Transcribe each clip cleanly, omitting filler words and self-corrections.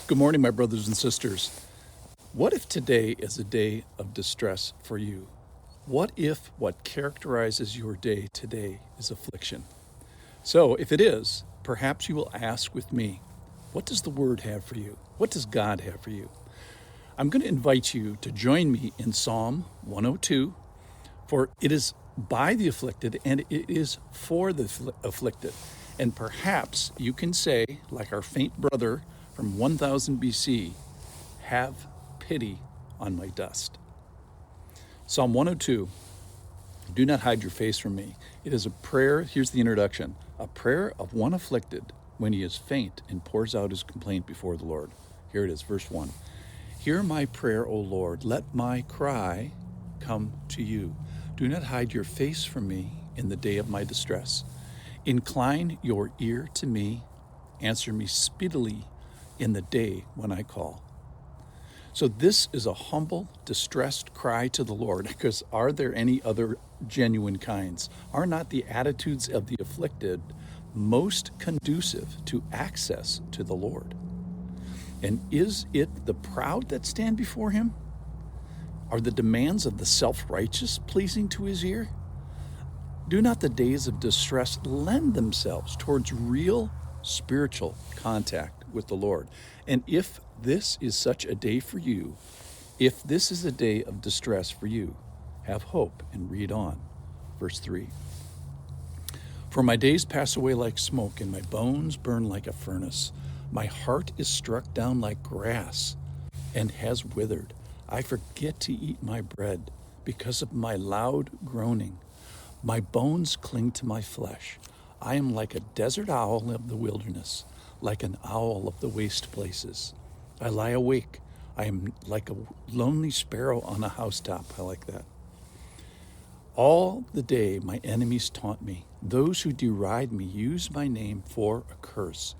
Good morning, my brothers and sisters. What if today is a day of distress for you? What if what characterizes your day today is affliction? So, if it is, perhaps you will ask with me, what does the Word have for you? What does God have for you? I'm going to invite you to join me in Psalm 102, for it is by the afflicted and it is for the afflicted. And perhaps you can say, like our faint brother from 1000 BC, have pity on my dust. Psalm 102, do not hide your face from me. It is a prayer, here's the introduction, a prayer of one afflicted when he is faint and pours out his complaint before the Lord. Here it is, verse 1. Hear my prayer, O Lord, let my cry come to you. Do not hide your face from me in the day of my distress. Incline your ear to me, answer me speedily in the day when I call. So this is a humble, distressed cry to the Lord, because are there any other genuine kinds? Are not the attitudes of the afflicted most conducive to access to the Lord? And is it the proud that stand before him? Are the demands of the self-righteous pleasing to his ear? Do not the days of distress lend themselves towards real spiritual contact with the Lord? And if this is such a day for you, if this is a day of distress for you, have hope and read on. Verse 3. For my days pass away like smoke, and my bones burn like a furnace. My heart is struck down like grass and has withered. I forget to eat my bread because of my loud groaning. My bones cling to my flesh. I am like a desert owl of the wilderness, like an owl of the waste places. I lie awake. I am like a lonely sparrow on a housetop. I like that. All the day my enemies taunt me. Those who deride me use my name for a curse.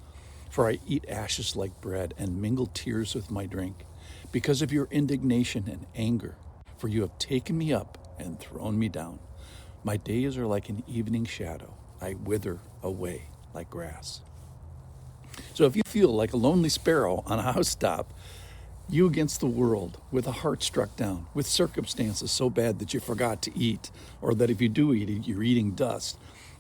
For I eat ashes like bread and mingle tears with my drink, because of your indignation and anger. For you have taken me up and thrown me down. My days are like an evening shadow. I wither away like grass. So if you feel like a lonely sparrow on a housetop, you against the world, with a heart struck down, with circumstances so bad that you forgot to eat, or that if you do eat it, you're eating dust,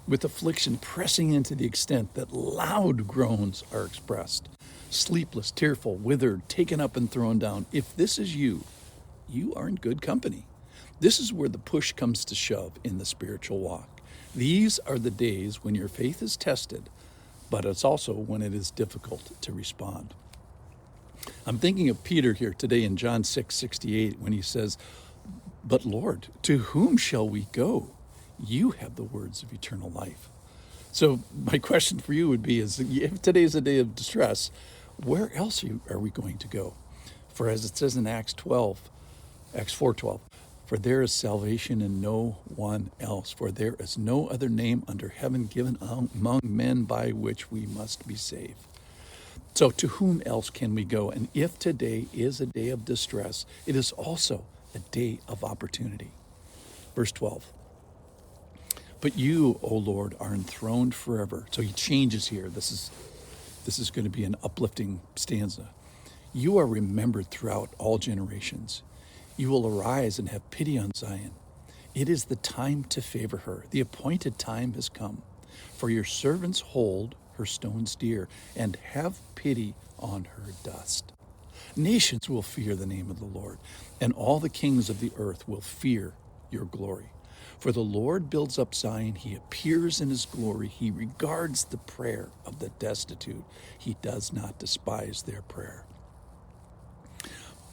with affliction pressing into the extent that loud groans are expressed, sleepless, tearful, withered, taken up and thrown down. If this is you, you are in good company. This is where the push comes to shove in the spiritual walk. These are the days when your faith is tested, but it's also when it is difficult to respond. I'm thinking of Peter here today in John 6:68 when he says, but Lord, to whom shall we go? You have the words of eternal life. So my question for you would be, is if today is a day of distress, where else are we going to go? For as it says in Acts 4:12, for there is salvation in no one else, for there is no other name under heaven given among men by which we must be saved. So to whom else can we go? And if today is a day of distress, it is also a day of opportunity. Verse 12. But you, O Lord, are enthroned forever. So he changes here. This is going to be an uplifting stanza. You are remembered throughout all generations. You will arise and have pity on Zion. It is the time to favor her. The appointed time has come. For your servants hold her stones dear, and have pity on her dust. Nations will fear the name of the Lord, and all the kings of the earth will fear your glory. For the Lord builds up Zion, he appears in his glory, he regards the prayer of the destitute, he does not despise their prayer.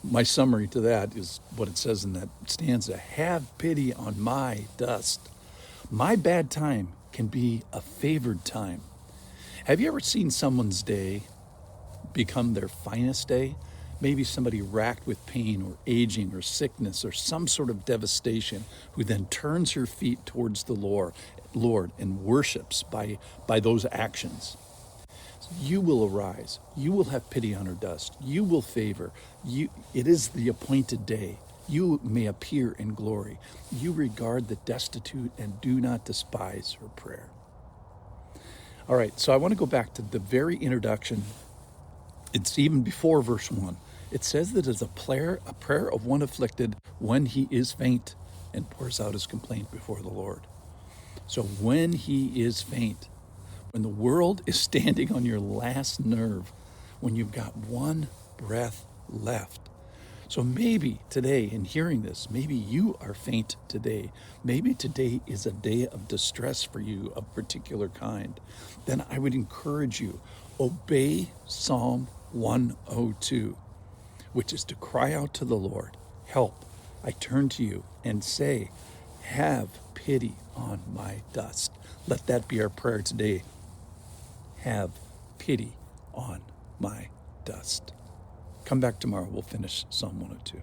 My summary to that is what it says in that stanza, have pity on my dust. My bad time can be a favored time. Have you ever seen someone's day become their finest day? Maybe somebody racked with pain or aging or sickness or some sort of devastation, who then turns her feet towards the Lord and worships by those actions. You will arise. You will have pity on her dust. You will favor. It is the appointed day. You may appear in glory. You regard the destitute and do not despise her prayer. All right, so I want to go back to the very introduction It's even before verse 1. It says that it's a prayer of one afflicted when he is faint and pours out his complaint before the Lord. So when he is faint, when the world is standing on your last nerve, when you've got one breath left. So maybe today, in hearing this, maybe you are faint today. Maybe today is a day of distress for you of particular kind. Then I would encourage you, obey Psalm 102, which is to cry out to the Lord, help, I turn to you, and say, have pity on my dust. Let that be our prayer today. Have pity on my dust. Come back tomorrow. We'll finish Psalm 102.